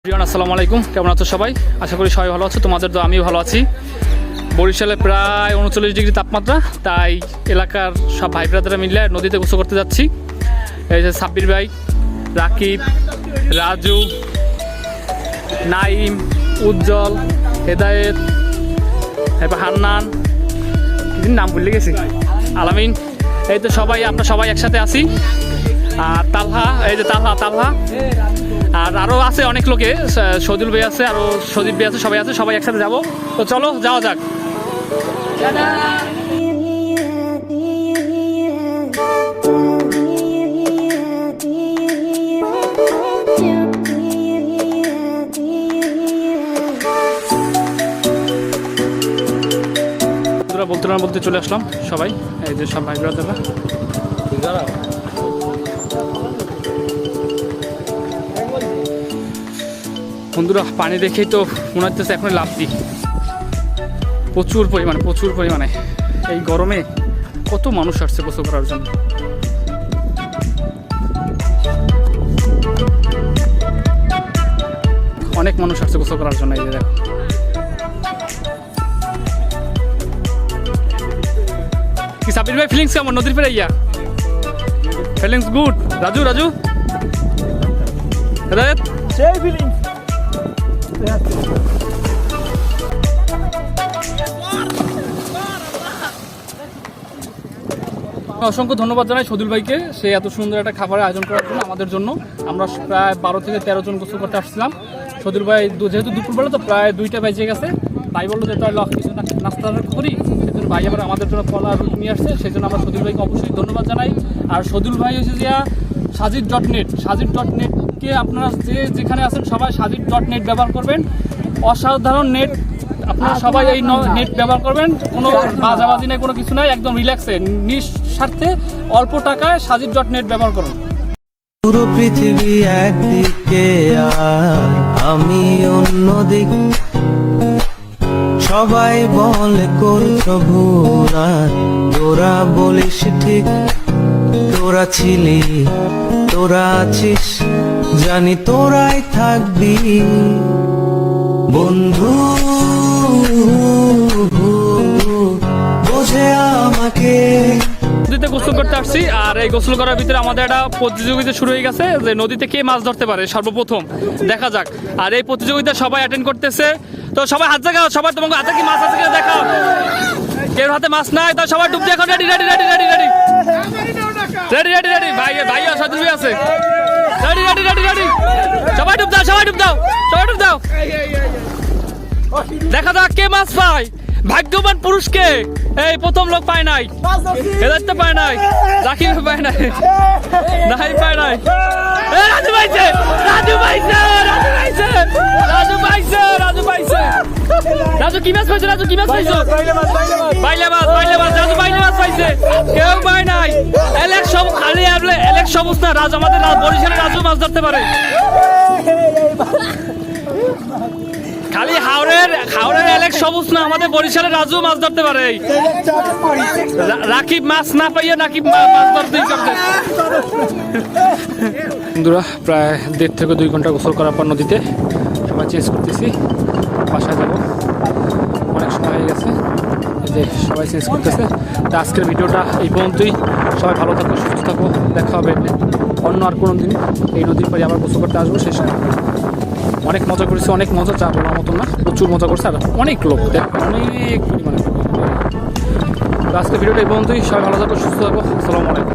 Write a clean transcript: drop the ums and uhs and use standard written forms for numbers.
আসসালামু আলাইকুম, কেমন আছো সবাই? আশা করি সবাই ভালো আছো। তোমাদের তো আমিও ভালো আছি। বরিশালে প্রায় 39 ডিগ্রি তাপমাত্রা, তাই এলাকার সব ভাই ব্রাদাররা মিলে নদীতে গোসল করতে যাচ্ছি। এই যে সাব্বির ভাই, রাকিব, রাজু, নাইম, উজ্জ্বল, হেদায়েত, এরপর হান্নান, নাম ভুলে গেছি, আলামিন, এই তো সবাই, আমরা সবাই একসাথে আছি। আর তালহা, এই যে তালহা আর আরও আছে অনেক লোকে, সজুল ভাই আছে, আরও সজীব ভাই আছে, সবাই একসাথে যাবো। তো চলো যাওয়া যাক। বলতে চলে আসলাম সবাই, এই যে সব ভাই ব্রাদাররা। বন্ধুরা, পানি দেখেই তো মনে হচ্ছে এখন লাভ দিই। প্রচুর পরিমাণে এই গরমে কত মানুষ আসছে গোসল করার জন্য। অনেক মানুষ আসছে গোসল করার জন্য। এই যে দেখো, কি সাবির ভাই ফিলিংস কেমন নদীর পেরে? Feelings good. রাজু হেদায়েত, সেই ফিলিংস। অসংখ্য ধন্যবাদ জানাই সদুল ভাইকে, সে এত সুন্দর একটা খাবারের আয়োজন করার জন্য আমাদের জন্য। আমরা প্রায় 12 থেকে 13 জন গোসল করতে আসছিলাম। সদুল ভাই যেহেতু দুপুরবেলা তো প্রায় 2টা বেজে গেছে, তাই বললো যে তাই কিছু নাস্তা করি, সেজন্য ভাই আবার আমাদের জন্য কলা রুটি নিয়ে আসছে। সেই জন্য আমরা সদুল ভাইকে অবশ্যই ধন্যবাদ জানাই। আর সদুল ভাই হচ্ছে যে সাজিদ.net আপনারা যেখানে আছেন সবাই সাজিদ.net ব্যবহার করবেন। অসাধারণ নেট, আপনারা সবাই এই নেট ব্যবহার করবেন। কোনো বাজাবাজি নেই, কোনো কিছু নাই, একদম রিল্যাক্সে নিঃস্বার্থে অল্প টাকায় সাজিদ.net ব্যবহার করুন। পুরো পৃথিবী একদিকে আর আমি অন্যদিক, সবাই বলে করছো ভুল আর তোরা বলিস ঠিক। তোরা ছিলি, তোরা আছিস, জানি তোরাই থাকবি বন্ধু, বোঝে আমাকে। নদীতে গোসল করতে আসছি, আর এই গোসল করার ভিতরে আমাদের একটা প্রতিযোগিতা শুরু হয়ে গেছে যে নদীতে কে মাছ ধরতে পারে সর্বপ্রথম, দেখা যাক। আর এই প্রতিযোগিতা সবাই অ্যাটেন্ড করতেছে। তো সবাই হাত জাগাও, সবাই তোমাকে হাতে কি মাছ আছে কিনা দেখাও। কেউ হাতে মাছ নাই, তো সবাই ডুব দিয়ে এখন রেডি। ভাই সজল ভাই আছে, রেডি। সবাই ডুব দাও। দেখা যাক কে মাছ পায়। ভাগ্যবান পুরুষকে এই প্রথম লোক পায় নাই, হেদায়েত পায় নাই, রাকিব পায় নাই, নাই পায় নাই। রাজু পাইছে। রাজু কি মাছ পাইছে? বাইলে মাছ। রাজু বাইলে মাছ পাইছে, কেউ পায় নাই। এলেক্স সবুজ না, রাজু আমাদের বরিশালের রাজু মাছ ধরতে পারে। খালি হাওড়ের এলেক্স সবুজ না, আমাদের বরিশালের রাজু মাছ ধরতে পারে। রাকিব মাছ না পাইয়া নাকিব মাছ ধরতেই করছে। বন্ধুরা, প্রায় 1.5 থেকে 2 ঘন্টা গোসল করার পর নদীতে সবাই চেঞ্জ করতেছি, বাসায় যাবো। অনেক সময় হয়ে গেছে, এই যে সবাই চেঞ্জ করতেছে। তো আজকের ভিডিওটা এই পর্যন্তই। সবাই ভালো থাকো, সুস্থ থাকো। দেখা হবে অন্য আর কোনো দিন এই নদীর পরে আবার গোসল করতে আসবো। সেই সময় অনেক মজা করেছি, অনেক মজা, চা বলার মতন না, প্রচুর মজা করছে। আর অনেক লোক, অনেক পরিমাণে। আজকের ভিডিওটা এই পর্যন্তই। সবাই ভালো থাকো, সুস্থ থাকো। আসসালামু আলাইকুম।